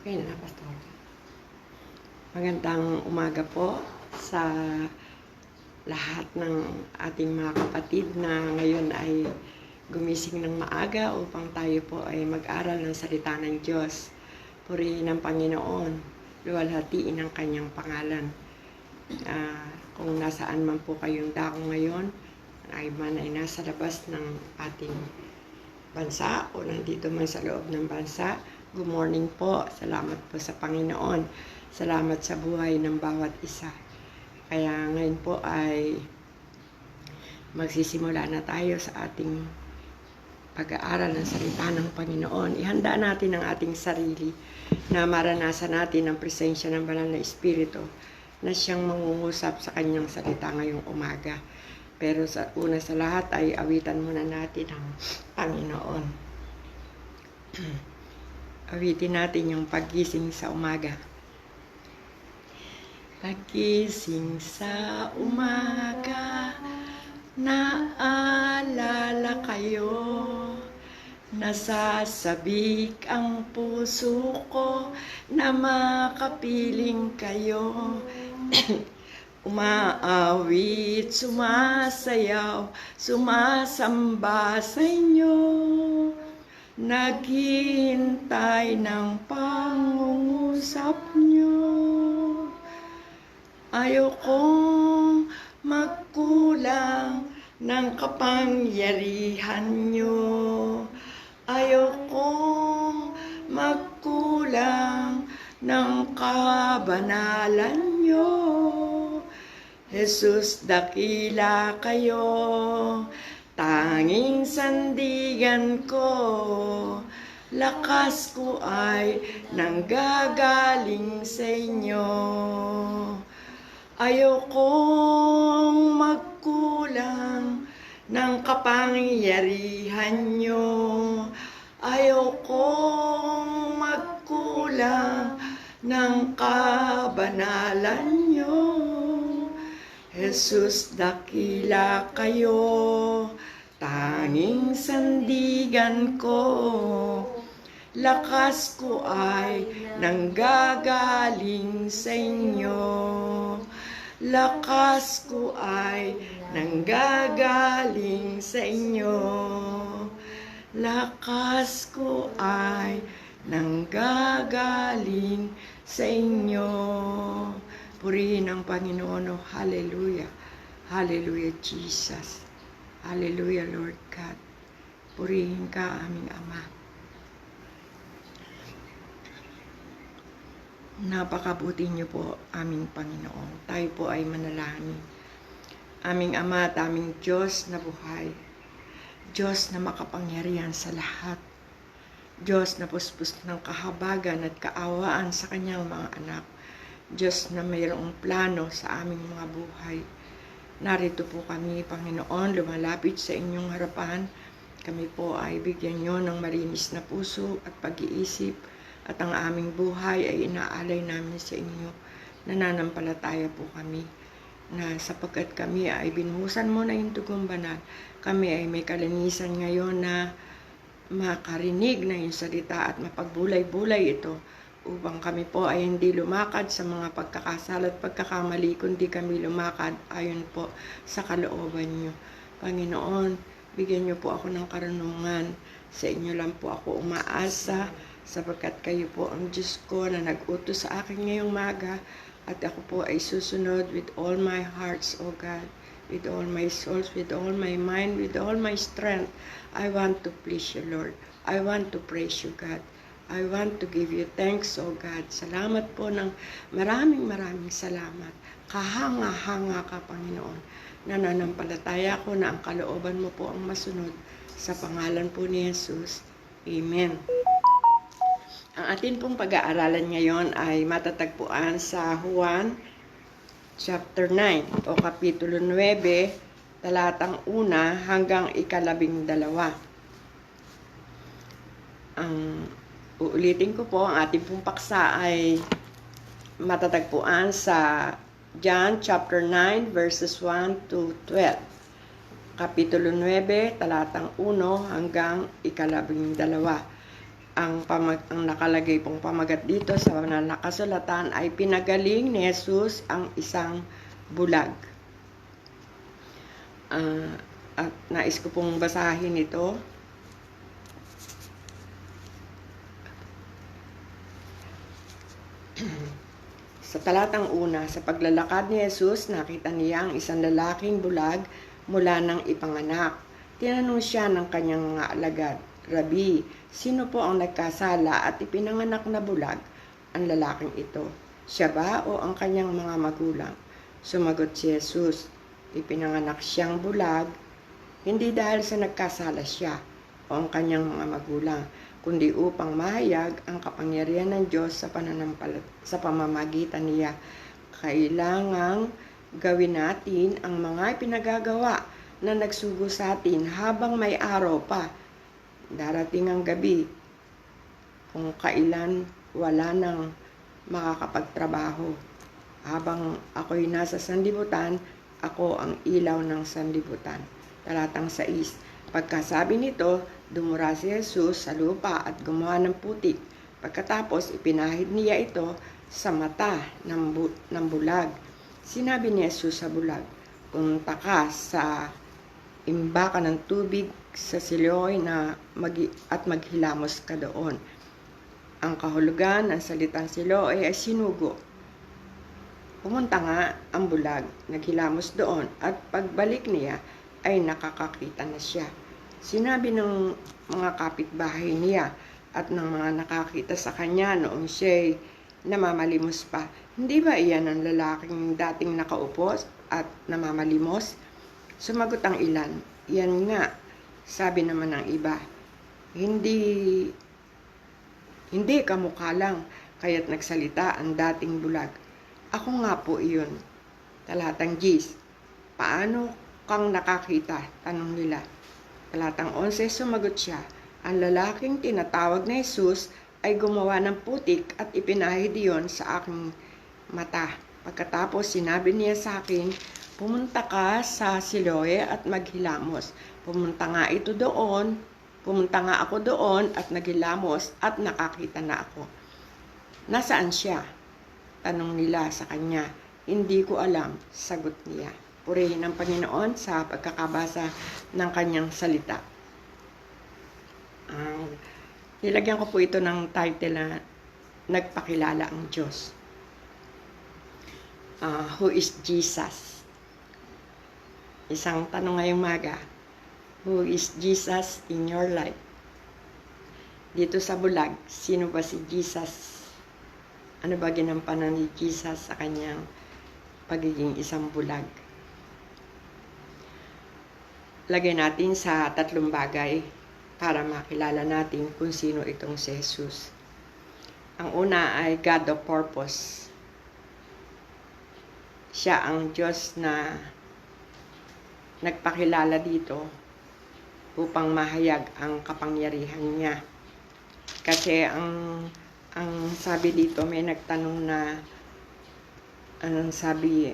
Okay na, Pastor. Magandang umaga po sa lahat ng ating mga kapatid na ngayon ay gumising ng maaga upang tayo po ay mag-aral ng salita ng Diyos. Purihin ng Panginoon, luwalhatiin ang kanyang pangalan. Kung nasaan man po kayong dako ngayon, ay nasa labas ng ating bansa o nandito man sa loob ng bansa, good morning po. Salamat po sa Panginoon. Salamat sa buhay ng bawat isa. Kaya ngayon po ay magsisimula na tayo sa ating pag-aaral ng salita ng Panginoon. Ihanda natin ang ating sarili na maranasan natin ang presensya ng Banal na Espiritu na siyang mangungusap sa kanyang salita ngayong umaga. Pero sa una sa lahat ay awitan muna natin ang Panginoon. Awitin natin yung paggising sa umaga. Paggising sa umaga, naalala kayo, nasasabik ang puso ko na makapiling kayo. Umaawit, sumasayaw, sumasamba sa inyo, naghihintay ng pangungusap nyo. Ayokong magkulang ng kapangyarihan nyo. Ayokong magkulang ng kabanalan nyo. Jesus, dakila kayo, tanging sandigan ko, lakas ko ay nanggagaling sa inyo. Ayokong magkulang ng kapangyarihan nyo. Ayokong magkulang ng kabanalan nyo. Jesus, dakila kayo, tanging sandigan ko, lakas ko ay nanggagaling sa inyo. Lakas ko ay nanggagaling sa inyo. Lakas ko ay nanggagaling sa inyo. Purihin ang Panginoon. Oh, hallelujah. Hallelujah, Jesus. Hallelujah, Lord God. Purihin ka, aming Ama. Napakabuti niyo po, aming Panginoon. Tayo po ay manalangin. Aming Ama at aming Diyos na buhay. Diyos na makapangyarihan sa lahat. Diyos na puspos ng kahabagan at kaawaan sa kanyang mga anak. Diyos na mayroong plano sa aming mga buhay. Narito po kami, Panginoon, lumalapit sa inyong harapan. Kami po ay bigyan nyo ng malinis na puso at pag-iisip at ang aming buhay ay inaalay namin sa inyo. Nananampalataya po kami na sapagkat kami ay binuhusan mo na yung dugong banal, kami ay may kalinisan ngayon na makarinig na yung salita at mapagbulay-bulay ito upang kami po ay hindi lumakad sa mga pagkakasala at pagkakamali, kundi kami lumakad ayon po sa kalooban nyo. Panginoon, bigyan nyo po ako ng karunungan. Sa inyo lang po ako umaasa, sapagkat kayo po ang Diyos ko na nag-utos sa akin ngayong maga, at ako po ay susunod with all my hearts, O God, with all my souls, with all my mind, with all my strength. I want to please you, Lord. I want to praise you, God. I want to give you thanks, O God. Salamat po ng maraming salamat. Kahanga-hanga ka, Panginoon. Nananampalataya ko na ang kalooban mo po ang masunod. Sa pangalan po ni Jesus. Amen. Ang atin pong pag-aaralan ngayon ay matatagpuan sa Juan chapter 9 o kapitulo 9, talatang 1 hanggang 12. Uulitin ko po, ang ating pong paksa ay matatagpuan sa John chapter 9 verses 1 to 12. Kapitulo 9, talatang 1 hanggang 12. ang nakalagay pong pamagat dito sa nakasulatan ay pinagaling ni Jesus ang isang bulag. At nais ko pong basahin ito. Sa talatang una, sa paglalakad ni Jesus, nakita niya ang isang lalaking bulag mula nang ipanganak. Tinanong siya ng kanyang mga alagad, "Rabi, sino po ang nagkasala at ipinanganak na bulag? Ang lalaking ito, siya ba o ang kanyang mga magulang?" Sumagot si Jesus, "Ipinanganak siyang bulag, hindi dahil sa nagkasala siya o ang kanyang mga magulang, kundi upang mahayag ang kapangyarihan ng Diyos sa pamamagitan niya. Kailangang gawin natin ang mga ipinagagawa na nagsugo sa atin habang may araw pa. Darating ang gabi kung kailan wala nang makakapagtrabaho. Habang ako'y nasa sanlibutan, ako ang ilaw ng sanlibutan." Talatang 6. Pagkasabi nito, dumura si Jesus sa lupa at gumawa ng putik. Pagkatapos, ipinahid niya ito sa mata ng bulag. Sinabi ni Jesus sa bulag, "Punta ka sa imbakan ng tubig sa Siloe at maghilamos ka doon." Ang kahulugan ng salitang Siloe ay sinugo. Pumunta nga ang bulag, naghilamos doon, at pagbalik niya ay nakakakita na siya. Sinabi ng mga kapitbahay niya at ng mga nakakita sa kanya noong siya'y namamalimos pa, "Hindi ba iyan ang lalaking dating nakaupo at namamalimos?" Sumagot ang ilan, "Iyan nga." Sabi naman ng iba, Hindi kamukha lang, kaya't nagsalita ang dating bulag, "Ako nga po iyon." Talatang 10. Paano kang nakakita? Tanong nila. Talatang 11, sumagot siya, "Ang lalaking tinatawag na Jesus ay gumawa ng putik at ipinahid iyon sa aking mata. Pagkatapos sinabi niya sa akin, pumunta ka sa Siloe at maghilamos." Pumunta nga ako doon at naghilamos at nakakita na ako. "Nasaan siya?" tanong nila sa kanya. "Hindi ko alam," sagot niya. Purihin ang Panginoon sa pagkakabasa ng kanyang salita. Nilagyan ko po ito ng title na Nagpakilala ang Diyos. Who is Jesus? Isang tanong ngayong umaga. Who is Jesus in your life? Dito sa bulag, sino ba si Jesus? Ano ba ginampanan ni Jesus sa kanyang pagiging isang bulag? Lagay natin sa 3 bagay para makilala natin kung sino itong si Jesus. Ang una ay God of purpose. Siya ang Diyos na nagpakilala dito upang mahayag ang kapangyarihan niya. Kasi ang sabi dito, may nagtanong na, anong sabi,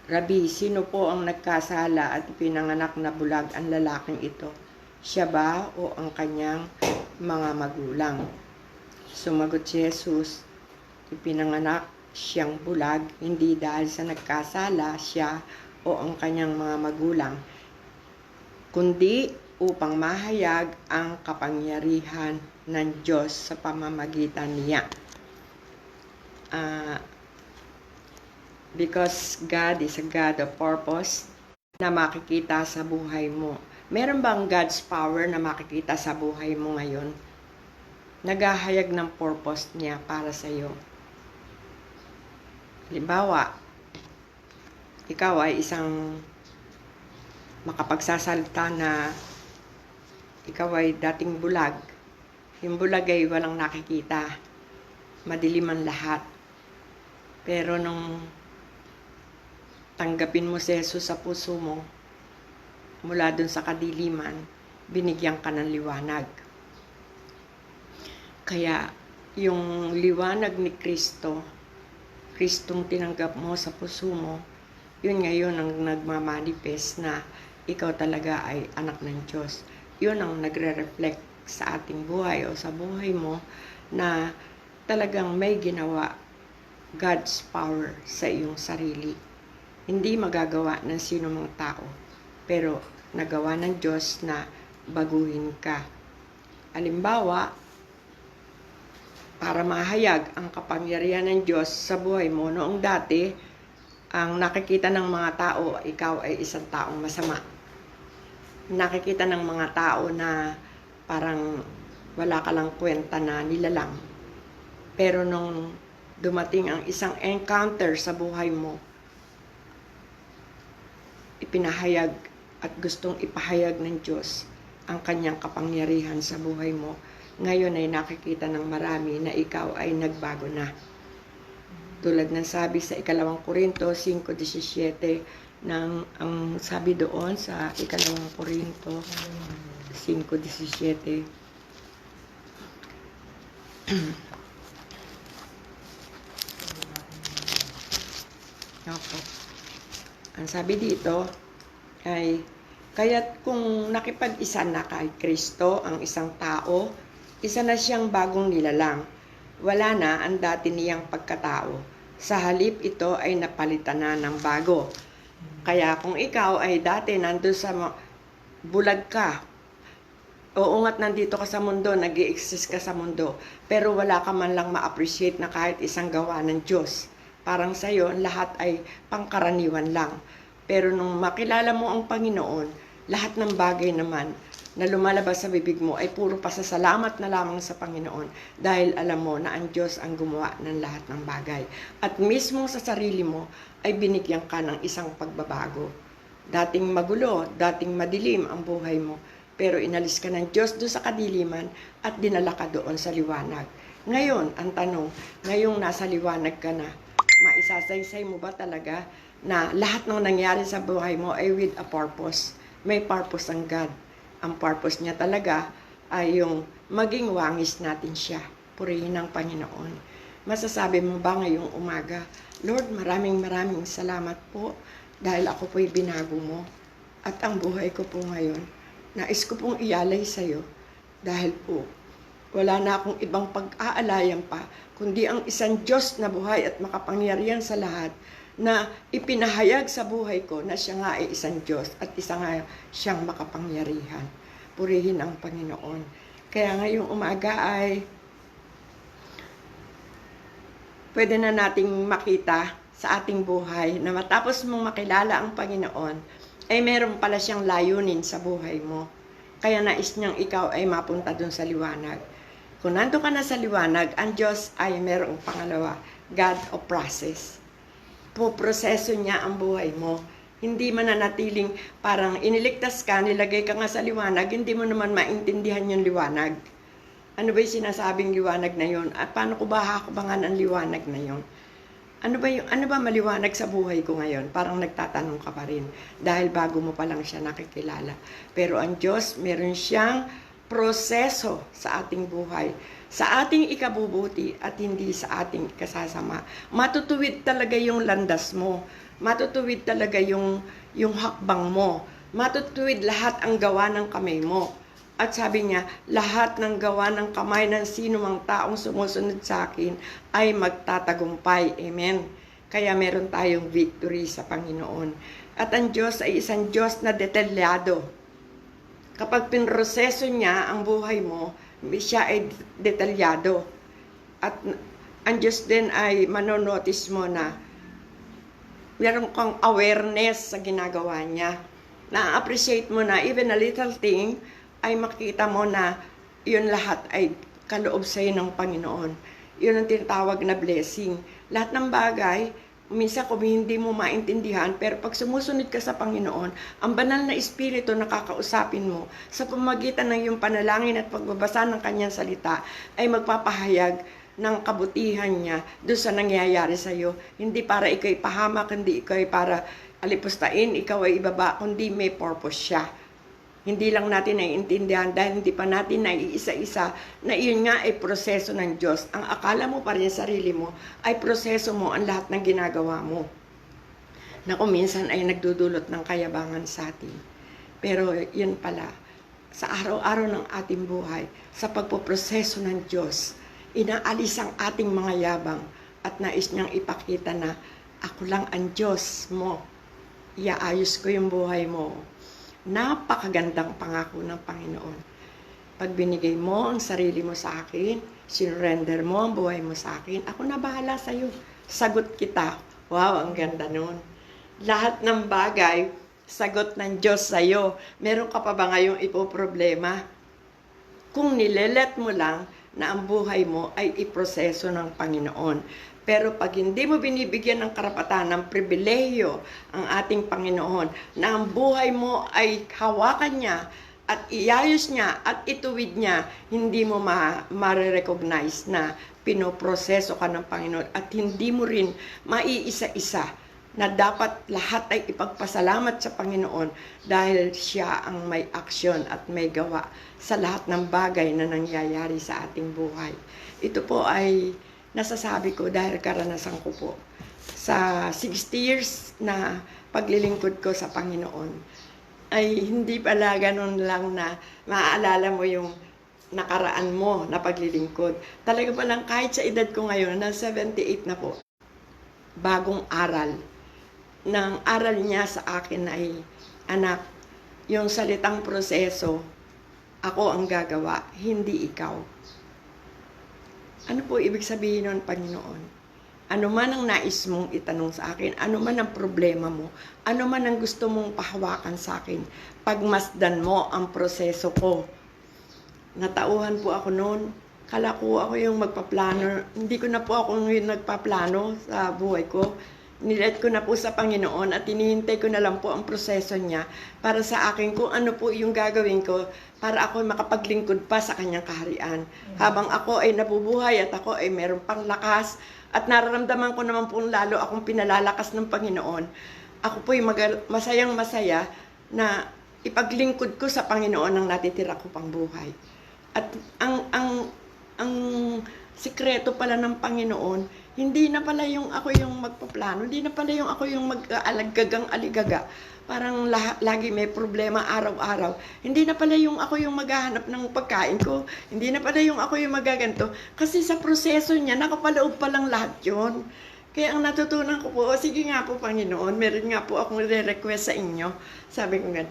"Rabi, sino po ang nagkasala at pinanganak na bulag ang lalaking ito? Siya ba o ang kanyang mga magulang?" Sumagot si Jesus, "Ipinanganak siyang bulag hindi dahil sa nagkasala siya o ang kanyang mga magulang, kundi upang mahayag ang kapangyarihan ng Diyos sa pamamagitan niya." Because God is a God of purpose na makikita sa buhay mo. Meron bang God's power na makikita sa buhay mo ngayon? Naghahayag ng purpose niya para sa iyo. Halimbawa, ikaw ay isang makapagsasalita na ikaw ay dating bulag. Yung bulag ay walang nakikita. Madilim ang lahat. Pero nung tanggapin mo si Jesus sa puso mo, mula dun sa kadiliman, binigyan ka ng liwanag. Kaya, yung liwanag ni Kristong tinanggap mo sa puso mo, yun ngayon ang nagmamanifest na ikaw talaga ay anak ng Diyos. Yun ang nagre-reflect sa ating buhay o sa buhay mo na talagang may ginawa God's power sa iyong sarili. Hindi magagawa ng sino mang tao, pero nagawa ng Diyos na baguhin ka. Halimbawa, para mahayag ang kapangyarihan ng Diyos sa buhay mo, noong dati, ang nakikita ng mga tao, ikaw ay isang taong masama. Nakikita ng mga tao na parang wala ka lang kwenta na nilalang. Pero nung dumating ang isang encounter sa buhay mo, ipinahayag at gustong ipahayag ng Diyos ang kanyang kapangyarihan sa buhay mo. Ngayon ay nakikita ng marami na ikaw ay nagbago na. Tulad ng sabi sa 2 Korinto 5:17, ang sabi doon sa 2 Korinto 5:17, ang sabi dito ay, kaya't kung nakipag-isa na kay Kristo ang isang tao, isa na siyang bagong nilalang. Wala na ang dati niyang pagkatao. Sa halip ito ay napalitan na ng bago. Kaya kung ikaw ay dati nandun sa bulag ka, oo nga't nandito ka sa mundo, nag-i-exist ka sa mundo, pero wala ka man lang ma-appreciate na kahit isang gawa ng Diyos. Parang sa'yo, lahat ay pangkaraniwan lang. Pero nung makilala mo ang Panginoon, lahat ng bagay naman na lumalabas sa bibig mo ay puro pasasalamat na lamang sa Panginoon dahil alam mo na ang Diyos ang gumawa ng lahat ng bagay. At mismo sa sarili mo ay binigyan ka ng isang pagbabago. Dating magulo, dating madilim ang buhay mo, pero inalis ka ng Diyos doon sa kadiliman at dinala ka doon sa liwanag. Ngayon, ang tanong, ngayong nasa liwanag ka na, maisasaysay mo ba talaga na lahat ng nangyari sa buhay mo ay with a purpose? May purpose ang God. Ang purpose niya talaga ay yung maging wangis natin siya. Purihin ang Panginoon. Masasabi mo ba ngayong umaga, Lord, maraming salamat po dahil ako po'y binago mo. At ang buhay ko po ngayon, nais ko pong ialay sa iyo dahil po wala na akong ibang pag-aalayan pa kundi ang isang Diyos na buhay at makapangyarihan sa lahat na ipinahayag sa buhay ko na siya nga ay isang Diyos at isa nga siyang makapangyarihan. Purihin ang Panginoon. Kaya ngayong umaga ay pwede na nating makita sa ating buhay na matapos mong makilala ang Panginoon, ay meron pala siyang layunin sa buhay mo. Kaya nais niyang ikaw ay mapunta dun sa liwanag. Kung nandun ka na sa liwanag, ang Diyos ay merong pangalawa, God of process. Puproseso niya ang buhay mo. Hindi mananatiling parang iniligtas ka, nilagay ka nga sa liwanag, hindi mo naman maintindihan yung liwanag. Ano ba yung sinasabing liwanag na yun? At paano ko ba hakabangan ang liwanag na yun? Ano ba maliwanag sa buhay ko ngayon? Parang nagtatanong ka pa rin dahil bago mo pa lang siya nakikilala. Pero ang Diyos, meron siyang proseso sa ating buhay, sa ating ikabubuti at hindi sa ating ikasasama. Matutuwid talaga yung landas mo. Matutuwid talaga yung hakbang mo. Matutuwid lahat ang gawa ng kamay mo. At sabi niya, lahat ng gawa ng kamay ng sino mang taong sumusunod sa akin ay magtatagumpay. Amen. Kaya meron tayong victory sa Panginoon. At ang Diyos ay isang Diyos na detalyado. Kapag pinroseso niya ang buhay mo, siya ay detalyado. At ang Diyos din ay manonotice mo na meron kang awareness sa ginagawa niya. Na-appreciate mo na even a little thing, ay makita mo na yun lahat ay kaloob sa'yo ng Panginoon. Yun ang tinatawag na blessing. Lahat ng bagay, minsan kung hindi mo maintindihan, pero pag sumusunod ka sa Panginoon, ang banal na Espiritu na kakausapin mo, sa pamamagitan ng iyong panalangin at pagbabasa ng kanyang salita, ay magpapahayag ng kabutihan niya doon sa nangyayari sa iyo. Hindi para ikaw ipahamak, hindi ikaw para alipustain, ikaw ay ibaba, kundi may purpose siya. Hindi lang natin naiintindihan dahil hindi pa natin naiisa-isa na iyon nga ay proseso ng Diyos. Ang akala mo pa rin sa sarili mo ay proseso mo ang lahat ng ginagawa mo. Na kung minsan ay nagdudulot ng kayabangan sa atin. Pero yun pala, sa araw-araw ng ating buhay, sa pagpoproseso ng Diyos. Inaalis ang ating mga yabang at nais niyang ipakita na ako lang ang Diyos mo. Iaayos ko yung buhay mo. Napakagandang pangako ng Panginoon. Pag binigay mo ang sarili mo sa akin, sinurrender mo ang buhay mo sa akin, ako na bahala sa iyo. Sagot kita. Wow, ang ganda nun. Lahat ng bagay, sagot ng Diyos sa iyo. Meron ka pa ba ngayong ipoproblema? Kung nilelet mo lang na ang buhay mo ay iproseso ng Panginoon. Pero pag hindi mo binibigyan ng karapatan, ng pribilehiyo ang ating Panginoon, na ang buhay mo ay hawakan niya, at iayos niya at ituwid niya, hindi mo ma-recognize na pinoproseso ka ng Panginoon at hindi mo rin maiisa-isa na dapat lahat ay ipagpasalamat sa Panginoon dahil siya ang may aksyon at may gawa sa lahat ng bagay na nangyayari sa ating buhay. Ito po ay nasasabi ko dahil karanasan ko po sa 60 years na paglilingkod ko sa Panginoon. Ay hindi pala ganun lang na maaalala mo yung nakaraan mo na paglilingkod. Talaga palang kahit sa edad ko ngayon, na 78 na po, bagong aral. Nang aral niya sa akin ay, anak, yung salitang proseso, ako ang gagawa, hindi ikaw. Ano po ibig sabihin nun, Panginoon? Ano man ang nais mong itanong sa akin, ano man ang problema mo, ano man ang gusto mong pahawakan sa akin, pagmasdan mo ang proseso ko. Natauhan po ako noon, kala ko ako yung magpaplano, hindi ko na po ako yung nagpaplano sa buhay ko. Nilet ko na po sa Panginoon at hinihintay ko na lang po ang proseso niya para sa akin kung ano po yung gagawin ko para ako makapaglingkod pa sa kanyang kaharian. Habang ako ay nabubuhay at ako ay meron pang lakas, at nararamdaman ko naman po lalo akong pinalalakas ng Panginoon. Ako po'y masayang-masaya na ipaglingkod ko sa Panginoon ang natitira ko pang buhay. At ang sikreto pala ng Panginoon, hindi na pala yung ako yung magpaplano, hindi na pala yung ako yung mag-alagagang-aligaga. Parang lagi may problema araw-araw. Hindi na pala yung ako yung maghahanap ng pagkain ko. Hindi na pala yung ako yung magaganto. Kasi sa proseso niya, nakapaloob palang lahat yun. Kaya ang natutunan ko po, sige nga po Panginoon, meron nga po akong re-request sa inyo. Sabi ko nga,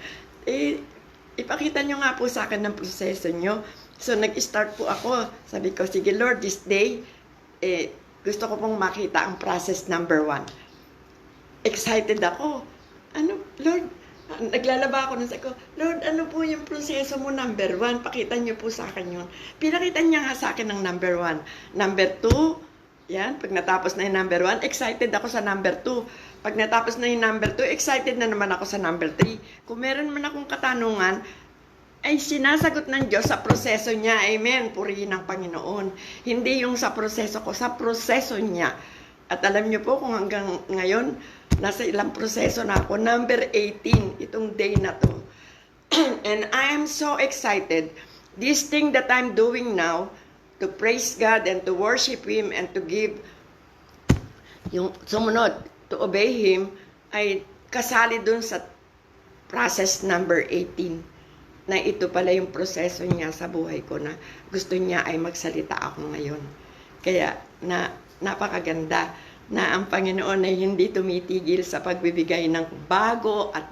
ipakita nyo nga po sa akin ng proseso nyo. So nag-start po ako. Sabi ko, sige Lord, this day, gusto ko pong makita ang process number 1. Excited ako. Ano, Lord, naglalaba ako nun sa ko, Lord, ano po yung proseso mo number 1? Pakita niyo po sa akin yun. Pinakita niya nga sa akin ng number 1. Number 2, yan, pag natapos na yung number 1, excited ako sa number 2. Pag natapos na yung number 2, excited na naman ako sa number 3. Kung meron man akong katanungan, ay sinasagot ng Diyos sa proseso niya. Amen. Purihin ang Panginoon. Hindi yung sa proseso ko, sa proseso niya. At alam niyo po kung hanggang ngayon, nasa ilang proseso na ako. Number 18, itong day na to. And I am so excited. This thing that I'm doing now, to praise God and to worship Him and to give, yung sumunod, to obey Him, ay kasali dun sa process number 18. Na ito pala yung proseso niya sa buhay ko na gusto niya ay magsalita ako ngayon. Kaya napakaganda na ang Panginoon ay hindi tumitigil sa pagbibigay ng bago at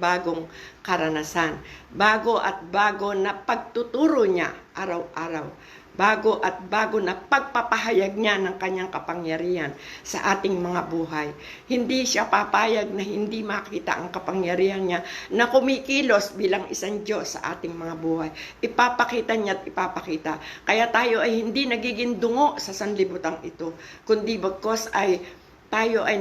bagong karanasan. Bago at bago na pagtuturo niya araw-araw. Bago at bago na pagpapahayag niya ng kanyang kapangyarihan sa ating mga buhay. Hindi siya papayag na hindi makita ang kapangyarihan niya na kumikilos bilang isang Diyos sa ating mga buhay. Ipapakita niya at ipapakita. Kaya tayo ay hindi nagiging dungo sa sanlibutan ito, kundi bagkos ay tayo ay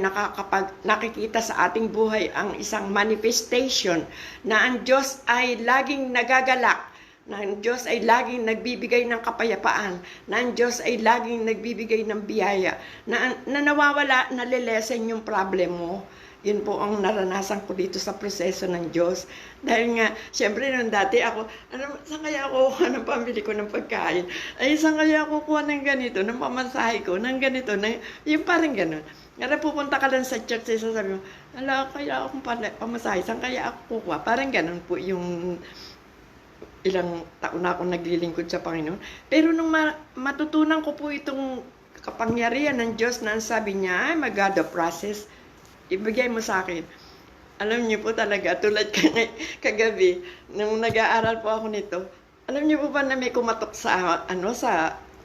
nakikita sa ating buhay ang isang manifestation na ang Diyos ay laging nagagalak, na ang Diyos ay laging nagbibigay ng kapayapaan, na ang Diyos ay laging nagbibigay ng biyaya, na nawawala, nalilesen yung problem mo. Yun po ang naranasan ko dito sa proseso ng Diyos. Dahil nga, syempre nung dati ako, saan kaya ako kuha ng pambili ko ng pagkain? Ay, saan kaya ako kuha ng ganito, ng pamasahe ko, ng ganito, yung parang ganun. Nga pupunta ka lang sa church, sasabi mo, kaya akong pamasahe, saan kaya ako kuha? Parang ganun po yung ilang taon na akong naglilingkod sa Panginoon. Pero nung matutunan ko po itong kapangyarihan ng Diyos na ang sabi niya, ay mag-God the process, ibigay mo sa akin. Alam niyo po talaga, tulad kagabi, nung nag-aaral po ako nito, alam niyo po ba na may kumatok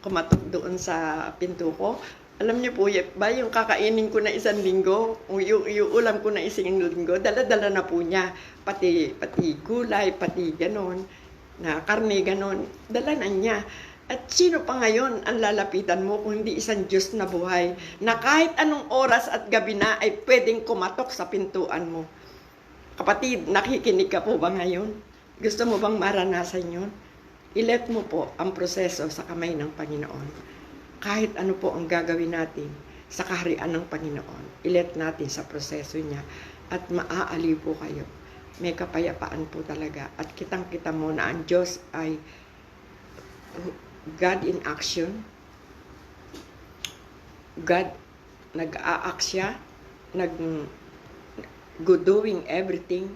kumatok doon sa pinto ko? Alam niyo po ba, yung kakainin ko na isang linggo, yung ulam ko na isang linggo, dala-dala na po niya. Pati gulay, pati ganon, na karne ganon, dala na niya. At sino pa ngayon ang lalapitan mo kung hindi isang Diyos na buhay, na kahit anong oras at gabi na ay pwedeng kumatok sa pintuan mo? Kapatid, nakikinig ka po ba ngayon? Gusto mo bang maranasan yun? I-let mo po ang proseso sa kamay ng Panginoon. Kahit ano po ang gagawin natin sa kaharian ng Panginoon, i-let natin sa proseso niya at maaaliw po kayo. May kapayapaan po talaga at kitang-kita mo na ang Diyos ay God in action. God nag-a-act siya, doing everything,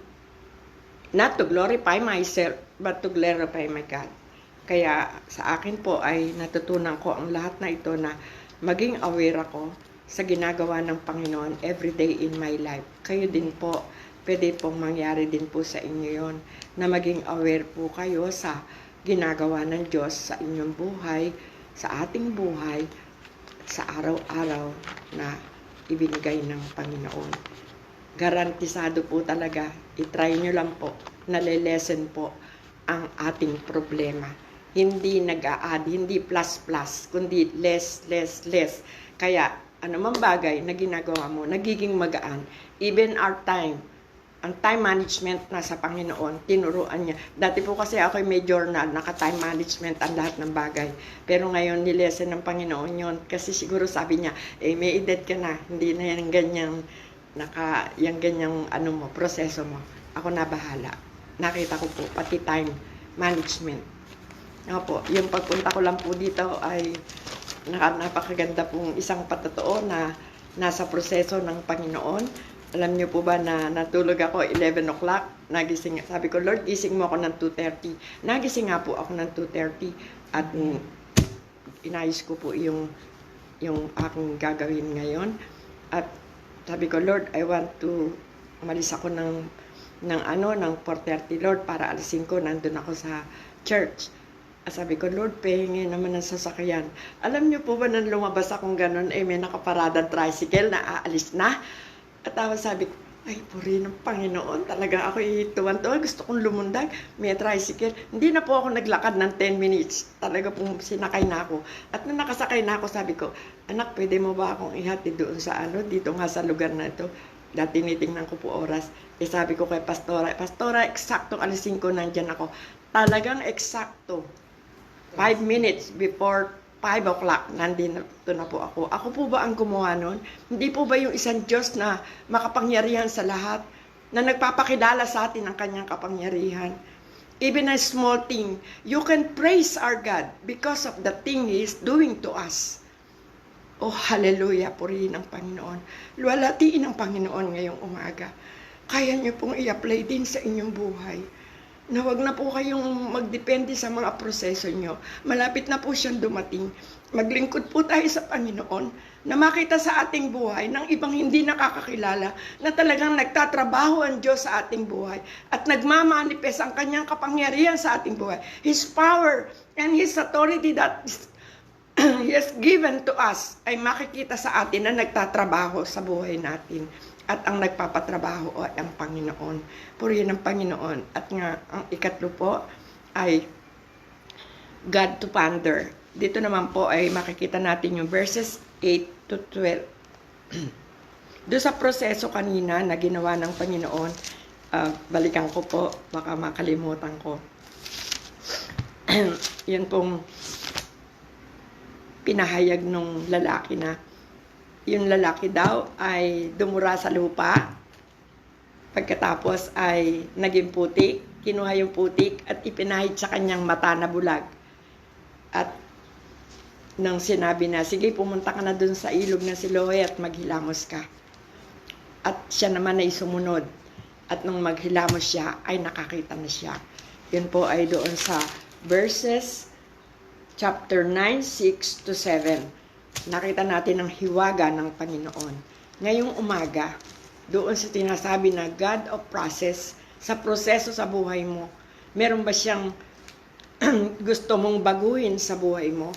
not to glorify myself, but to glorify my God. Kaya sa akin po ay natutunan ko ang lahat na ito na maging aware ako sa ginagawa ng Panginoon every day in my life. Kayo din po, pwede pong mangyari din po sa inyo yon, na maging aware po kayo sa ginagawa ng Diyos sa inyong buhay, sa ating buhay, sa araw-araw na ibinigay ng Panginoon. Garantisado po talaga, itry nyo lang po, nalilesen po ang ating problema. Hindi nag-a-add, hindi plus-plus, kundi less. Kaya, anumang bagay na ginagawa mo, nagiging magaan. Even our time, ang time management na sa Panginoon, tinuruan niya. Dati po kasi ako may journal, naka-time management ang lahat ng bagay. Pero ngayon, nilesen ng Panginoon yon, kasi siguro sabi niya, may edad ka na, hindi na yan ganyang, proseso mo. Ako na bahala. Nakita ko po, pati time management. Po, yung pagpunta ko lang po dito ay napakaganda pong isang patotoo na nasa proseso ng Panginoon. Alam niyo po ba na natulog ako 11 o'clock, nagising, sabi ko, Lord, gising mo ako ng 2:30. Nagising nga po ako ng 2:30 at inayos ko po yung aking gagawin ngayon. At sabi ko, Lord, I want to umalis ako ng 4:30, Lord, para alas 5 nandun ako sa church. Sabi ko, Lord, pahingi naman ng sasakyan. Alam niyo po ba nang lumabas akong ganun, may nakaparadang tricycle na aalis na? At sabi ko, ay, puri ng Panginoon, talaga ako tuwan-tuwa, gusto kong lumundag, may tricycle. Hindi na po ako naglakad ng 10 minutes, talaga pong sinakay na ako. At nung nakasakay na ako, sabi ko, anak, pwede mo ba akong ihatid doon sa dito nga sa lugar na ito? Dati tinitingnan ko po oras. Sabi ko kay Pastora, eksakto alas 5 nandyan ako. Talagang eksakto. 5 minutes before 5 o'clock, nandito na po ako. Ako po ba ang gumawa nun? Hindi po ba yung isang Diyos na makapangyarihan sa lahat, na nagpapakilala sa atin ng kanyang kapangyarihan? Even a small thing, you can praise our God because of the thing He is doing to us. Oh, hallelujah, purihin ang Panginoon. Luwalhatiin ang Panginoon ngayong umaga. Kaya niyo pong i-apply din sa inyong buhay. Na wag na po kayong magdepende sa mga proseso nyo. Malapit na po siyang dumating. Maglingkod po tayo sa Panginoon na makita sa ating buhay ng ibang hindi nakakakilala na talagang nagtatrabaho ang Diyos sa ating buhay at nagmamanifest ang kanyang kapangyarihan sa ating buhay. His power and His authority that He has given to us ay makikita sa atin na nagtatrabaho sa buhay natin. At ang nagpapatrabaho ay ang Panginoon. Purihin ang Panginoon. At nga, ang ikatlo po ay God to ponder. Dito naman po ay makikita natin yung verses 8 to 12. Doon sa proseso kanina na ginawa ng Panginoon, balikan ko po, baka makalimutan ko. Yan pong pinahayag nung lalaki na yung lalaki daw ay dumura sa lupa. Pagkatapos ay naging putik. Kinuha yung putik at ipinahid sa kanyang mata na bulag. At nang sinabi na, sige, pumunta ka na dun sa ilog ng Siloe at maghilamos ka. At siya naman ay sumunod. At nung maghilamos siya, ay nakakita na siya. Yun po ay doon sa verses chapter 9, 6 to 7. Nakita natin ang hiwaga ng Panginoon. Ngayong umaga, doon sa tinasabi na God of process, sa proseso sa buhay mo, meron ba siyang gusto mong baguhin sa buhay mo?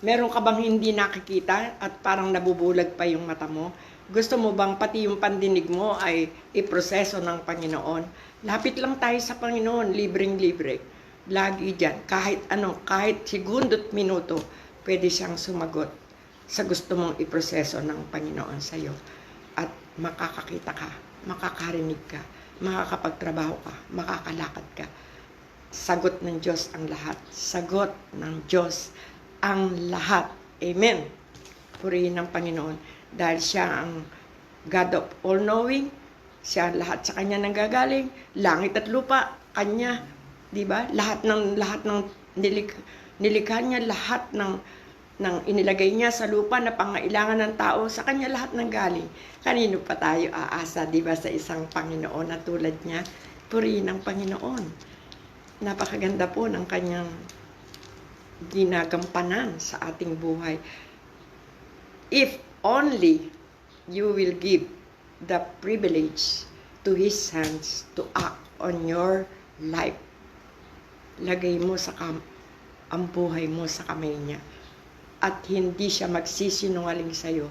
Meron ka bang hindi nakikita at parang nabubulag pa yung mata mo? Gusto mo bang pati yung pandinig mo ay iproseso ng Panginoon? Lapit lang tayo sa Panginoon, libreng-libre. Lagi dyan, kahit segundo't minuto, pwede siyang sumagot sa gusto mong iproseso ng Panginoon sa iyo. At makakakita ka, makakarinig ka, makakapagtrabaho ka, makakalakad ka. Sagot ng Diyos ang lahat. Sagot ng Diyos ang lahat. Amen. Purihin ng Panginoon dahil siya ang God of all-knowing. Siya lahat sa Kanya nanggagaling. Langit at lupa, Kanya. Diba? Lahat ng nilikha niya, lahat ng inilagay niya sa lupa na pangailangan ng tao, sa Kanya lahat nanggaling. Kanino pa tayo aasa, diba, sa isang Panginoon na tulad niya? Purihin ng Panginoon. Napakaganda po ng Kanyang ginagampanan sa ating buhay. If only you will give the privilege to His hands to act on your life. Lagay mo ang buhay mo sa kamay niya. At hindi siya magsisinungaling sa iyo.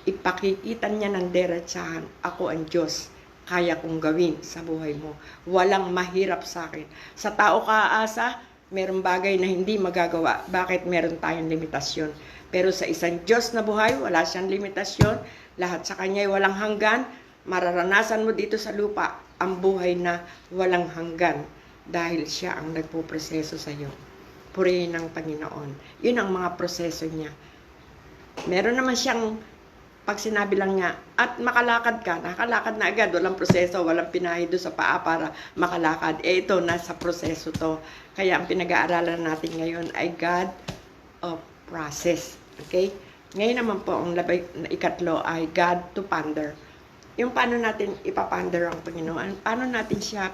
Ipakikita niya ng diretsahan, ako ang Diyos. Kaya kong gawin sa buhay mo. Walang mahirap sa akin. Sa tao ka aasa, merong bagay na hindi magagawa. Bakit meron tayong limitasyon? Pero sa isang Diyos na buhay, wala siyang limitasyon. Lahat sa Kanya ay walang hanggan. Mararanasan mo dito sa lupa ang buhay na walang hanggan. Dahil siya ang nagpuproseso sa iyo. Purihin ng Panginoon. Yun ang mga proseso niya. Meron naman siyang pag sinabi lang niya, at makalakad ka, nakalakad na agad, walang proseso, walang pinahido sa paa para makalakad. Ito, nasa proseso to. Kaya ang pinag-aaralan natin ngayon ay God of process. Okay? Ngayon naman po, ang ikatlo ay God to ponder. Yung paano natin ipapander ang Panginoon, paano natin siya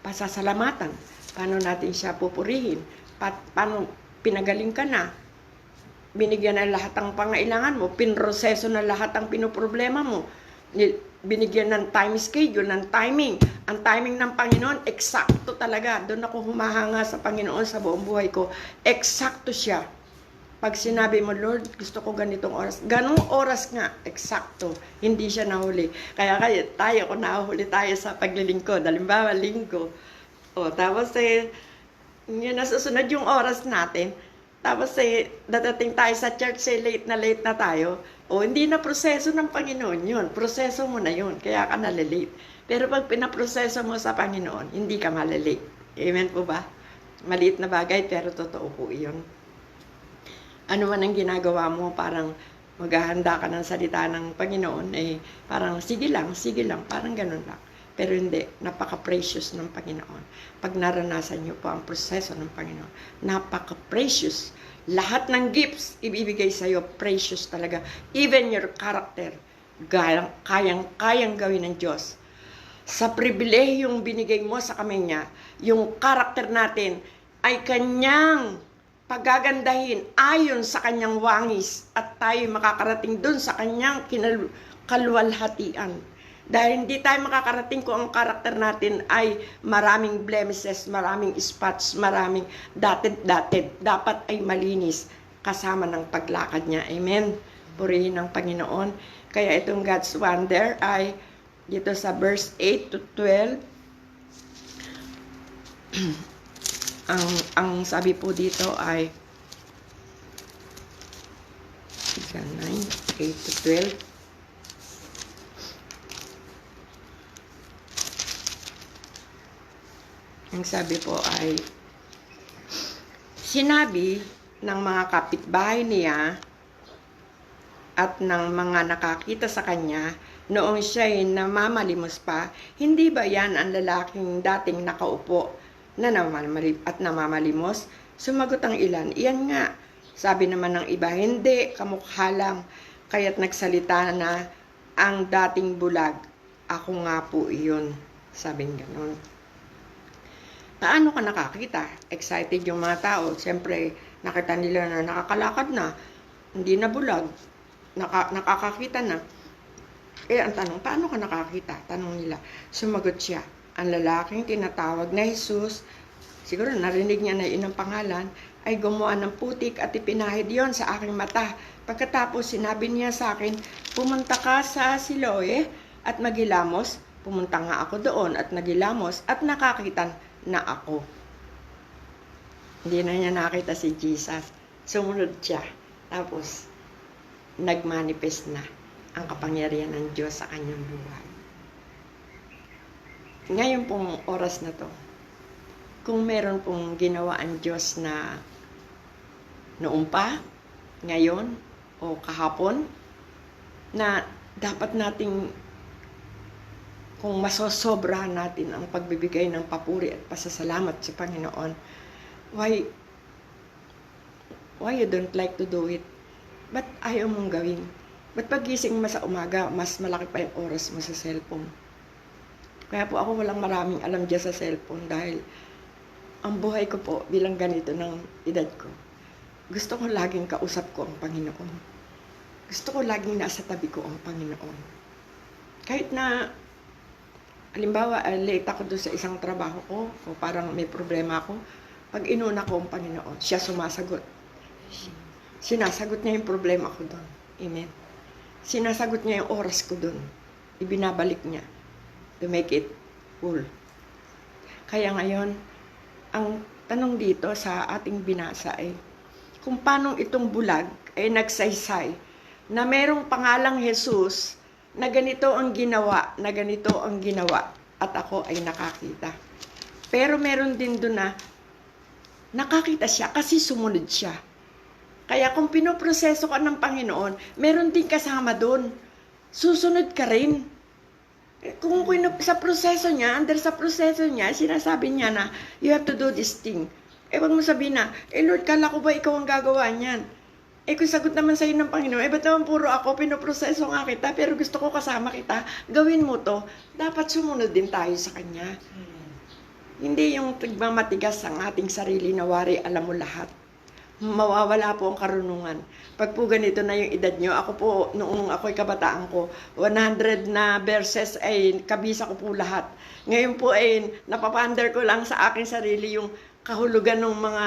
pasasalamatan, paano natin siya pupurihin, paano pinagaling ka na, binigyan ng lahat ng pangailangan mo, pinroseso na lahat ng pinoproblema mo, binigyan ng time schedule, ng timing. Ang timing ng Panginoon, eksakto talaga. Doon ako humahanga sa Panginoon sa buong buhay ko. Eksakto siya. Pag sinabi mo, Lord, gusto ko ganitong oras. Ganong oras nga, eksakto. Hindi siya nahuli. Kaya tayo, kung nahuli tayo sa paglilingkod, halimbawa, linggo. Tapos yun, nasusunod yung oras natin. Tapos dadating tayo sa church, late na tayo. Hindi na proseso ng Panginoon yun. Proseso mo na yun, kaya ka nalilate. Pero pag pinaproseso mo sa Panginoon, hindi ka malilate. Amen po ba? Maliit na bagay, pero totoo po yun. Ano man ang ginagawa mo, parang maghahanda ka ng salita ng Panginoon, parang sige lang, parang ganun lang. Pero hindi, napaka-precious ng Panginoon. Pag naranasan niyo po ang proseso ng Panginoon, napaka-precious. Lahat ng gifts ibibigay sa iyo, precious talaga. Even your character, kayang gawin ng Diyos. Sa pribilehiyong binigay mo sa kamay niya, yung character natin ay Kanyang pagagandahin ayon sa Kanyang wangis at tayo makakarating dun sa Kanyang kaluwalhatian. Dahil hindi tayo makakarating kung ang karakter natin ay maraming blemishes, maraming spots, maraming dated. Dapat ay malinis kasama ng paglakad niya. Amen. Purihin ng Panginoon. Kaya itong God's wonder ay dito sa verse 8 to 12. ang sabi po dito ay 8 to 12. Ang sabi po ay, sinabi ng mga kapitbahay niya at ng mga nakakita sa kanya noong siya'y namamalimos pa, hindi ba yan ang lalaking dating nakaupo na namamalimos? Sumagot ang ilan, iyan nga. Sabi naman ng iba, hindi, kamukha lang. Kaya't nagsalita na ang dating bulag. Ako nga po iyon. Sabing ganon. Paano ka nakakita? Excited yung mga tao. Siyempre, nakita nila na nakakalakad na, hindi na bulag, nakakakita na. Ang tanong, paano ka nakakita? Tanong nila. Sumagot siya, ang lalaking tinatawag na Jesus, siguro narinig niya na yun ang pangalan, ay gumawa ng putik at ipinahid yon sa aking mata. Pagkatapos sinabi niya sa akin, pumunta ka sa Siloe at magilamos. Pumunta nga ako doon at nagilamos at nakakita na ako. Hindi na niya nakita si Jesus. Sumunod siya. Tapos, nagmanifest na ang kapangyarihan ng Diyos sa kanyang buhay. Ngayon pong oras na to, kung meron pong ginawa ang Diyos na noon pa, ngayon, o kahapon, na dapat nating kung masosobrahan natin ang pagbibigay ng papuri at pasasalamat sa Panginoon, why you don't like to do it? Ba't ayaw mong gawin? Ba't pagising mo sa umaga, mas malaki pa yung oras mo sa cellphone? Kaya po ako walang maraming alam dyan sa cellphone dahil ang buhay ko po bilang ganito ng edad ko, gusto ko laging kausap ko ang Panginoon. Gusto ko laging nasa tabi ko ang Panginoon. Kahit na halimbawa, late ako doon sa isang trabaho ko, o parang may problema ako, pag inuna ko ang Panginoon, siya sumasagot. Sinasagot niya yung problema ko doon. Amen. Sinasagot niya yung oras ko doon. Ibinabalik niya to make it full. Kaya ngayon, ang tanong dito sa ating binasa ay, kung paano itong bulag ay nagsaysay na merong pangalang Jesus na ganito ang ginawa, at ako ay nakakita. Pero meron din doon na nakakita siya kasi sumunod siya. Kaya kung pinoproseso ka ng Panginoon, meron din kasama doon. Susunod ka rin. Kung sa proseso niya, under sa proseso niya, sinasabi niya na, you have to do this thing. Wag mo sabihin na, Lord, kala ko ba ikaw ang gagawa niyan? Kung sagot naman sa'yo ng Panginoon, ba't naman puro ako, pinoproseso nga kita, pero gusto ko kasama kita, gawin mo to, dapat sumunod din tayo sa Kanya. Hindi yung tigmamatigas ang ating sarili na wari, alam mo lahat. Mawawala po ang karunungan. Pag po ganito na yung edad nyo, ako po, noong ako'y kabataan ko, 100 na verses ay kabisa ko po lahat. Ngayon po ay napapander ko lang sa aking sarili yung kahulugan ng mga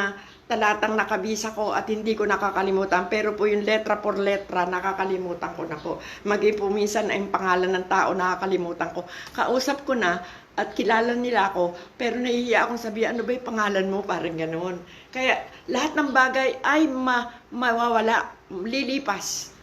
talatang nakabisa ko at hindi ko nakakalimutan. Pero po yung letra por letra, nakakalimutan ko na po. Maging po minsan ay pangalan ng tao, nakakalimutan ko. Kausap ko na at kilala nila ako, pero nahihiya akong sabihin, ano ba yung pangalan mo? Parang ganoon. Kaya lahat ng bagay ay mawawala, lilipas.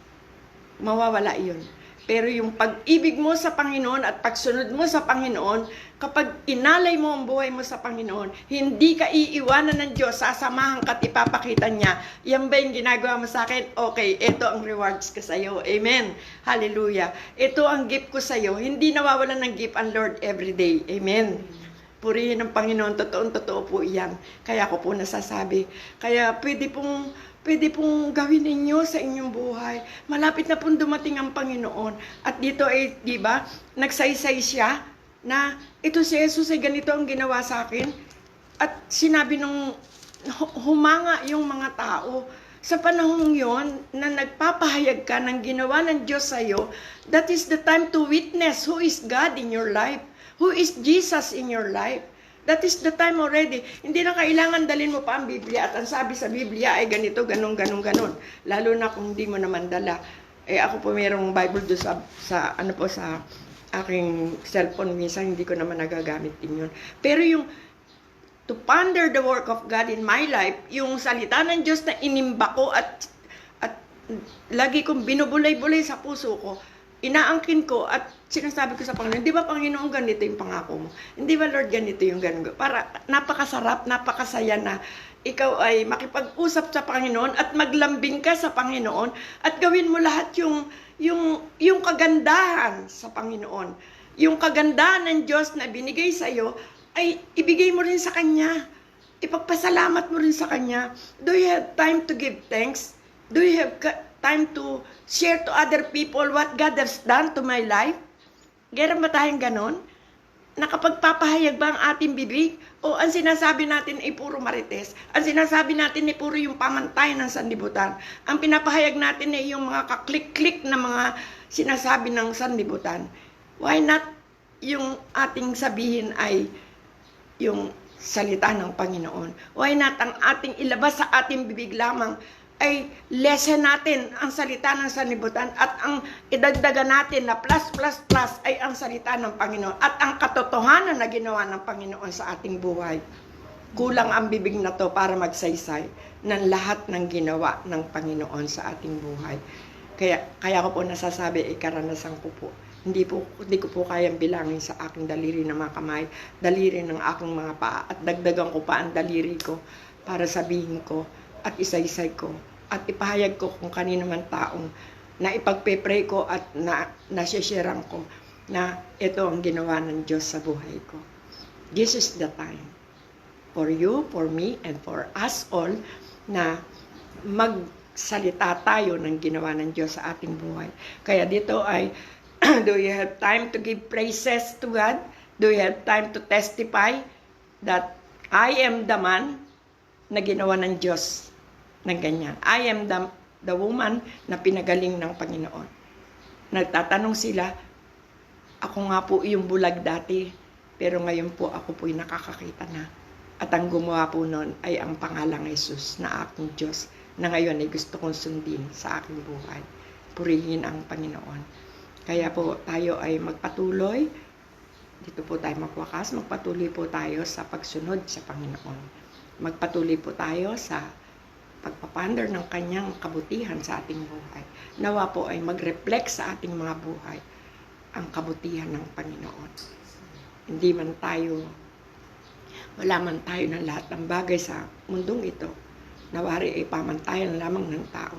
Mawawala yun. Pero yung pag-ibig mo sa Panginoon at pagsunod mo sa Panginoon, kapag inalay mo ang buhay mo sa Panginoon, hindi ka iiwanan ng Diyos, sasamahan ka at ipapakita niya, yan ba yung ginagawa mo sa akin? Okay, ito ang rewards ko sa iyo. Amen. Hallelujah. Ito ang gift ko sa iyo. Hindi nawawalan ng gift ang Lord every day. Amen. Purihin ng Panginoon. Totoo po iyan. Kaya ako po nasasabi. Kaya pwede pong gawin ninyo sa inyong buhay. Malapit na pong dumating ang Panginoon. At dito ay, di ba, nagsaysay siya na ito si Jesus ay ganito ang ginawa sa akin. At sinabi nung humanga yung mga tao. Sa panahong yon na nagpapahayag ka ng ginawa ng Diyos sa iyo, that is the time to witness who is God in your life. Who is Jesus in your life. That is the time already. Hindi na kailangan dalhin mo pa ang Biblia at ang sabi sa Biblia ay ganito, ganon. Lalo na kung hindi mo naman dala. Ako po mayroong Bible doon sa aking cellphone. Minsan hindi ko naman nagagamit din yun. Pero yung to ponder the work of God in my life, yung salita ng Diyos na inimba ko at lagi kong binubulay-bulay sa puso ko, inaangkin ko at sinasabi ko sa Panginoon, di ba Panginoon ganito yung pangako mo? Hindi ba Lord ganito yung ganun? Para napakasarap, napakasaya na ikaw ay makipag-usap sa Panginoon at maglambing ka sa Panginoon at gawin mo lahat yung kagandahan sa Panginoon. Yung kagandahan ng Diyos na binigay sa iyo ay ibigay mo rin sa Kanya. Ipagpasalamat mo rin sa Kanya. Do you have time to give thanks? Do you have time to share to other people what God has done to my life? Meron ba tayong ganon? nakapagpapahayag ba ang ating bibig? O ang sinasabi natin ay puro marites? Ang sinasabi natin ay puro yung pamantayan ng sanlibutan? Ang pinapahayag natin ay yung mga kaklik-klik na mga sinasabi ng sanlibutan? Why not yung ating sabihin ay yung salita ng Panginoon? Why not ang ating ilabas sa ating bibig lamang ay lesson natin ang salita ng sanlibutan at ang idagdagan natin na plus ay ang salita ng Panginoon at ang katotohanan na ginawa ng Panginoon sa ating buhay. Kulang ang bibig na to para magsaysay ng lahat ng ginawa ng Panginoon sa ating buhay. Kaya ko po nasasabi, karanasan ko po. Hindi ko po kayang bilangin sa aking daliri ng mga kamay, daliri ng aking mga paa, at dagdagan ko pa ang daliri ko para sabihin ko at isaysay ko at ipahayag ko kung kanino man taong na ipagpe-pray ko at nasisharean ko na ito ang ginawa ng Diyos sa buhay ko. This is the time for you, for me, and for us all na magsalita tayo ng ginawa ng Diyos sa ating buhay. Kaya dito ay, do you have time to give praises to God? Do you have time to testify that I am the man na ginawa ng Diyos ng ganyan? I am the woman na pinagaling ng Panginoon. Nagtatanong sila, ako nga po yung bulag dati, pero ngayon po ako po'y nakakakita na. At ang gumawa po noon ay ang pangalang Jesus na aking Diyos, na ngayon ay gusto kong sundin sa aking buhay. Purihin ang Panginoon. Kaya po tayo ay magpatuloy, dito po tayo magwakas, magpatuloy po tayo sa pagsunod sa Panginoon. Magpatuloy po tayo sa pagpapander ng kanyang kabutihan sa ating buhay. Nawa po ay mag-reflect sa ating mga buhay ang kabutihan ng Panginoon. Hindi man tayo, wala man tayo ng lahat ng bagay sa mundong ito. Nawari ay pamantayan lamang ng tao.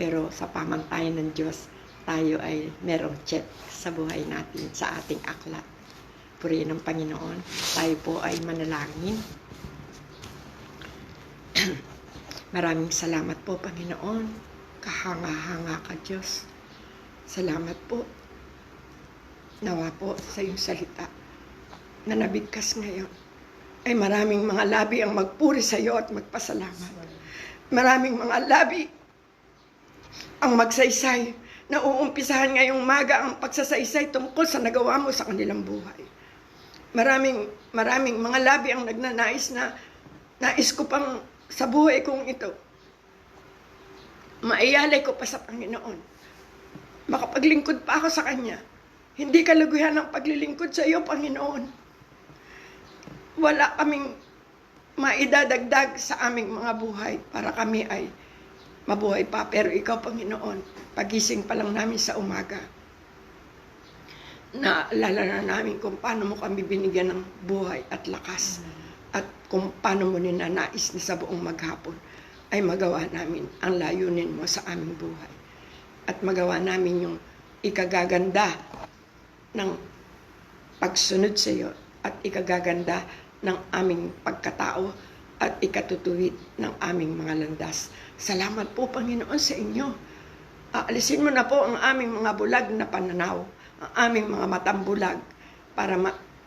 Pero sa pamantayan ng Diyos, tayo ay merong check sa buhay natin, sa ating aklat. Purihin ng Panginoon. Tayo po ay manalangin. Maraming salamat po, Panginoon. Kahanga-hanga ka, Diyos. Salamat po. Nawa po sa iyong salita na nabigkas ngayon. Ay maraming mga labi ang magpuri sa iyo at magpasalamat. Maraming mga labi ang magsaysay na uumpisahan ngayong maga ang pagsasaysay tungkol sa nagawa mo sa kanilang buhay. Maraming mga labi ang nagnanais na nais ko pang sa buhay kong ito, maiyalay ko pa sa Panginoon. Makapaglingkod pa ako sa Kanya. Hindi kalaguhan ng paglilingkod sa iyo, Panginoon. Wala kaming maidadagdag sa aming mga buhay para kami ay mabuhay pa. Pero ikaw, Panginoon, pagising pa lang namin sa umaga, naalala na namin kung paano mo kami binigyan ng buhay at lakas. At kung paano mo ninanais na sa buong maghapon ay magawa namin ang layunin mo sa aming buhay. At magawa namin yung ikagaganda ng pagsunod sa iyo at ikagaganda ng aming pagkatao at ikatutuwid ng aming mga landas. Salamat po, Panginoon, sa inyo. Aalisin mo na po ang aming mga bulag na pananaw, ang aming mga matang bulag para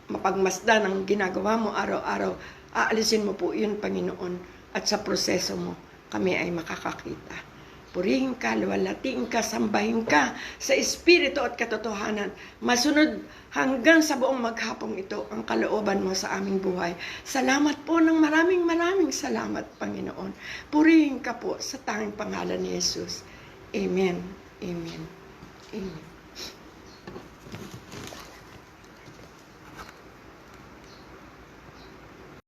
mapagmasdan ang ginagawa mo araw-araw. Aalisin mo po yun, Panginoon, at sa proseso mo kami ay makakakita. Purihin ka, luwalhatiin ka, sambahin ka sa espiritu at katotohanan. Masunod hanggang sa buong maghapong ito ang kalooban mo sa aming buhay. Salamat po ng maraming salamat, Panginoon. Purihin ka po sa tanging pangalan ni Jesus. Amen. Amen. Amen.